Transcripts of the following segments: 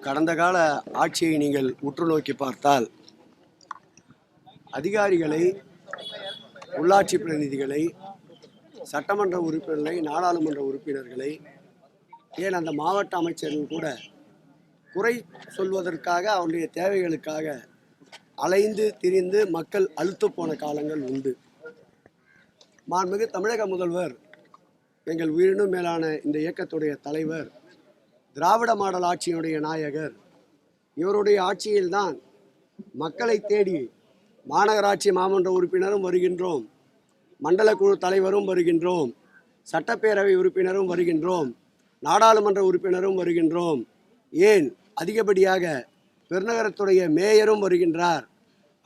கடந்த கால ஆட்சியை நீங்கள் உற்று நோக்கி பார்த்தால் அதிகாரிகளை, உள்ளாட்சி பிரதிநிதிகளை, சட்டமன்ற உறுப்பினர்களை, நாடாளுமன்ற உறுப்பினர்களை, ஏன் அந்த மாவட்ட அமைச்சர்கள் கூட குறை சொல்வதற்காக அவருடைய தேவைகளுக்காக அலைந்து திரிந்து மக்கள் அழுத்து போன காலங்கள் உண்டு. மாண்புமிகு தமிழக முதல்வர், எங்கள் உயிரினும் மேலான இந்த இயக்கத்துடைய தலைவர், திராவிட மாடல் ஆட்சியினுடைய நாயகர், இவருடைய ஆட்சியில்தான் மக்களை தேடி மாநகராட்சி மாமன்ற உறுப்பினரும் வருகின்றோம், மண்டல குழு தலைவரும் வருகின்றோம், சட்டப்பேரவை உறுப்பினரும் வருகின்றோம், நாடாளுமன்ற உறுப்பினரும் வருகின்றோம், ஏன் அதிகப்படியாக பெருநகரத்துடைய மேயரும் வருகின்றார்,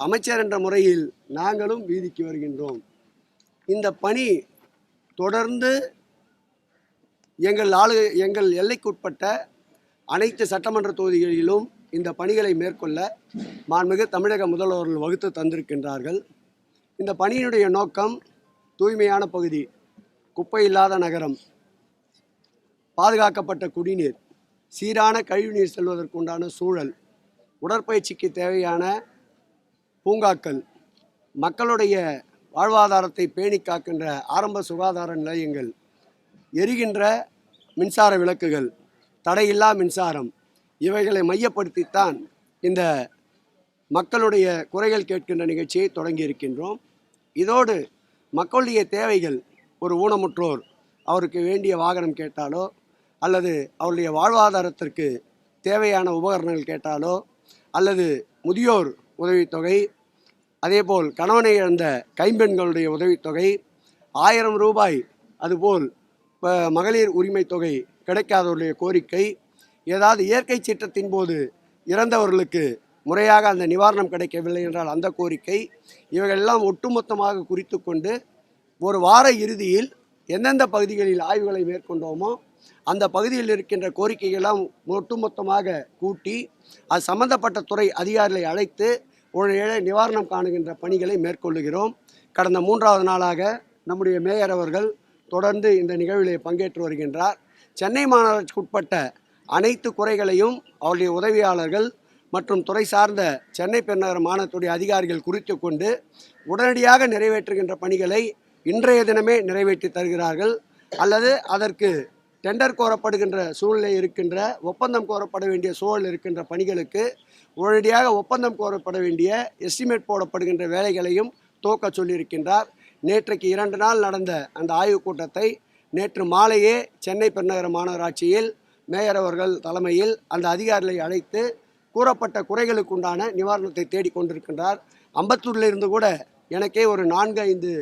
அமைச்சர் என்ற முறையில் நாங்களும் வீதிக்கு வருகின்றோம். இந்த பணி தொடர்ந்து எங்கள் எல்லைக்குட்பட்ட அனைத்து சட்டமன்ற தொகுதிகளிலும் இந்த பணிகளை மேற்கொள்ள மாண்புமிகு தமிழக முதல்வர்கள் வகுத்து தந்திருக்கின்றார்கள். இந்த பணியினுடைய நோக்கம் தூய்மையான பகுதி, குப்பை இல்லாத நகரம், பாதுகாக்கப்பட்ட குடிநீர், சீரான கழிவுநீர் செல்வதற்குண்டான சூழல், உடற்பயிற்சிக்கு தேவையான பூங்காக்கள், மக்களுடைய வாழ்வாதாரத்தை பேணி காக்கின்ற ஆரம்ப சுகாதார நிலையங்கள், எரிகின்ற மின்சார விளக்குகள், தடையில்லா மின்சாரம், இவைகளை மையப்படுத்தித்தான் இந்த மக்களுடைய குறைகள் கேட்கின்ற நிகழ்ச்சியை தொடங்கி இருக்கின்றோம். இதோடு மக்களுடைய தேவைகள், ஒரு ஊனமுற்றோர் அவருக்கு வேண்டிய வாகனம் கேட்டாலோ அல்லது அவருடைய வாழ்வாதாரத்திற்கு தேவையான உபகரணங்கள் கேட்டாலோ அல்லது முதியோர் உதவித்தொகை, அதேபோல் கணவனை இழந்த கைம்பெண்களுடைய உதவித்தொகை 1000 ரூபாய், அதுபோல் மகளிர் உரிமை தொகை கிடைக்காதவருடைய கோரிக்கை, ஏதாவது இயற்கை சீற்றத்தின் போது இறந்தவர்களுக்கு முறையாக அந்த நிவாரணம் கிடைக்கவில்லை என்றால் அந்த கோரிக்கை, இவைகளெல்லாம் ஒட்டுமொத்தமாக குறித்து கொண்டு ஒரு வார இறுதியில் எந்தெந்த பகுதிகளில் ஆய்வுகளை மேற்கொண்டோமோ அந்த பகுதியில் இருக்கின்ற கோரிக்கைகளெல்லாம் ஒட்டுமொத்தமாக கூட்டி அது சம்பந்தப்பட்ட துறை அதிகாரிகளை அழைத்து ஒரு நிவாரணம் காணுகின்ற பணிகளை மேற்கொள்ளுகிறோம். கடந்த 3வது நாளாக நம்முடைய மேயர் அவர்கள் தொடர்ந்து இந்த நிகழ்விலே பங்கேற்று வருகின்றார். சென்னை மாநகராட்சிக்கு உட்பட்ட அனைத்து குறைகளையும் அவருடைய உதவியாளர்கள் மற்றும் துறை சார்ந்த சென்னை பெருநகர மாநகரத்துடைய அதிகாரிகள் குறித்து கொண்டு உடனடியாக நிறைவேற்றுகின்ற பணிகளை இன்றைய தினமே நிறைவேற்றி தருகிறார்கள். அல்லது அதற்கு டெண்டர் கோரப்படுகின்ற சூழ்நிலை இருக்கின்ற, ஒப்பந்தம் கோரப்பட வேண்டிய சூழல் இருக்கின்ற பணிகளுக்கு உடனடியாக ஒப்பந்தம் கோரப்பட வேண்டிய எஸ்டிமேட் போடப்படுகின்ற வேலைகளையும் துவக்க சொல்லியிருக்கின்றார். நேற்றைக்கு 2 நாள் நடந்த அந்த ஆய்வுக் கூட்டத்தை நேற்று மாலையே சென்னை பெருநகர மாநகராட்சியில் மேயர் அவர்கள் தலைமையில் அந்த அதிகாரிகளை அழைத்து கூறப்பட்ட குறைகளுக்கு உண்டான நிவாரணத்தை தேடிக்கொண்டிருக்கின்றார். அம்பத்தூரிலிருந்து கூட எனக்கே ஒரு 4-5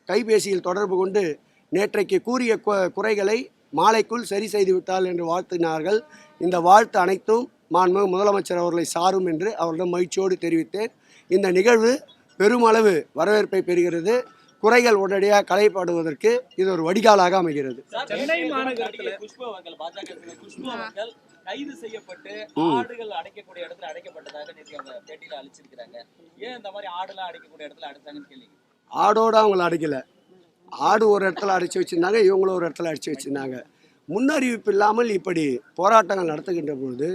கைபேசியில் தொடர்பு கொண்டு நேற்றைக்கு கூறிய குறைகளை மாலைக்குள் சரி செய்து விட்டால் என்று வாழ்த்தினார்கள். இந்த வாழ்த்து அனைத்தும் மாண்புமிகு முதலமைச்சர் அவர்களை சாரும் என்று அவரிடம் மகிழ்ச்சியோடு தெரிவித்தேன். இந்த நிகழ்வு பெருமளவு வரவேற்பை பெறுகிறது. குறைகள் உடனடியாக களையப்படுவதற்கு இது ஒரு வடிகாலாக அமைகிறது. சென்னை மாநகரத்தில் கைது செய்யப்பட்டு ஆடுகள் அடைக்கக்கூடிய இடத்துல அடைக்கப்பட்டதாக பேட்டியில அழிச்சிருக்கிறாங்க. ஏன் இந்த மாதிரி ஆடுலாம் அடைக்கக்கூடிய இடத்துல அடைச்சாங்கன்னு கேள்வி. ஆடோடு அவங்களை அடைக்கல, ஆடு ஒரு இடத்துல அடைச்சி வச்சிருந்தாங்க, இவங்களும் ஒரு இடத்துல அடைச்சி வச்சிருந்தாங்க. முன்னறிவிப்பு இல்லாமல் இப்படி போராட்டங்கள் நடத்துகின்ற பொழுது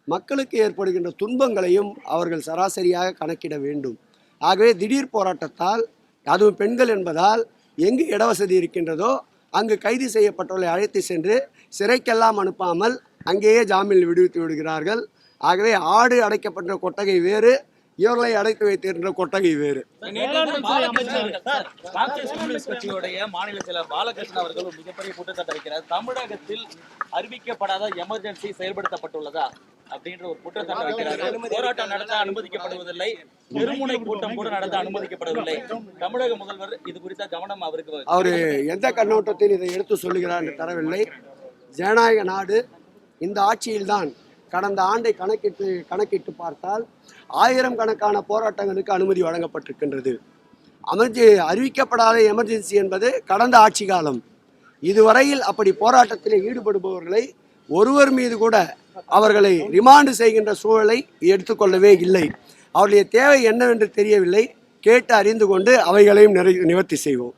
மக்களுக்கு ஏற்படுகின்ற துன்பங்களையும் அவர்கள் சராசரியாக கணக்கிட வேண்டும். ஆகவே திடீர் போராட்டத்தால், அதுவும் பெண்கள் என்பதால் எங்கு இடவசதி இருக்கின்றதோ அங்கு கைது செய்யப்பட்டவர்களை அழைத்து சென்று சிறைக்கெல்லாம் அனுப்பாமல் அங்கேயே ஜாமீனில் விடுவித்து விடுகிறார்கள். ஆகவே ஆடு அடைக்கப்பட்ட கொட்டகை வேறு, இவர்களை அடைத்து வைத்திருக்கின்ற கொட்டகை வேறு. கட்சியுடைய மாநில செயலர் பாலகிருஷ்ணன் அவர்கள் ஒரு மிகப்பெரிய குற்றச்சாட்டு வைக்கிறார். தமிழகத்தில் அறிவிக்கப்படாத எமர்ஜென்சி செயல்படுத்தப்பட்டுள்ளதா அப்படின்ற ஒரு குற்றச்சாட்டு வைக்கிறார். போராட்டம் நடத்த அனுமதிக்கப்படுவதில்லை, தெருமுனை கூட்டம் கூட நடத்த அனுமதிக்கப்படவில்லை. தமிழக முதல்வர் இது குறித்த கவனம் அவரு எந்த கண்ணோட்டத்தில் இதை எடுத்து சொல்லுகிறார் என்று தரவில்லை. ஜனநாயக நாடு. இந்த ஆட்சியில்தான் கடந்த ஆண்டை கணக்கிட்டு பார்த்தால் 1000 கணக்கான போராட்டங்களுக்கு அனுமதி வழங்கப்பட்டிருக்கின்றது. அறிவிக்கப்படாத எமர்ஜென்சி என்பது கடந்த ஆட்சி காலம். இதுவரையில் அப்படி போராட்டத்தில் ஈடுபடுபவர்களை ஒருவர் மீது கூட அவர்களை ரிமாண்டு செய்கின்ற சூழலை எடுத்துக்கொள்ளவே இல்லை. அவருடைய தேவை என்னவென்று தெரியவில்லை. கேட்டு அறிந்து கொண்டு அவைகளையும் நிவர்த்தி செய்வோம்.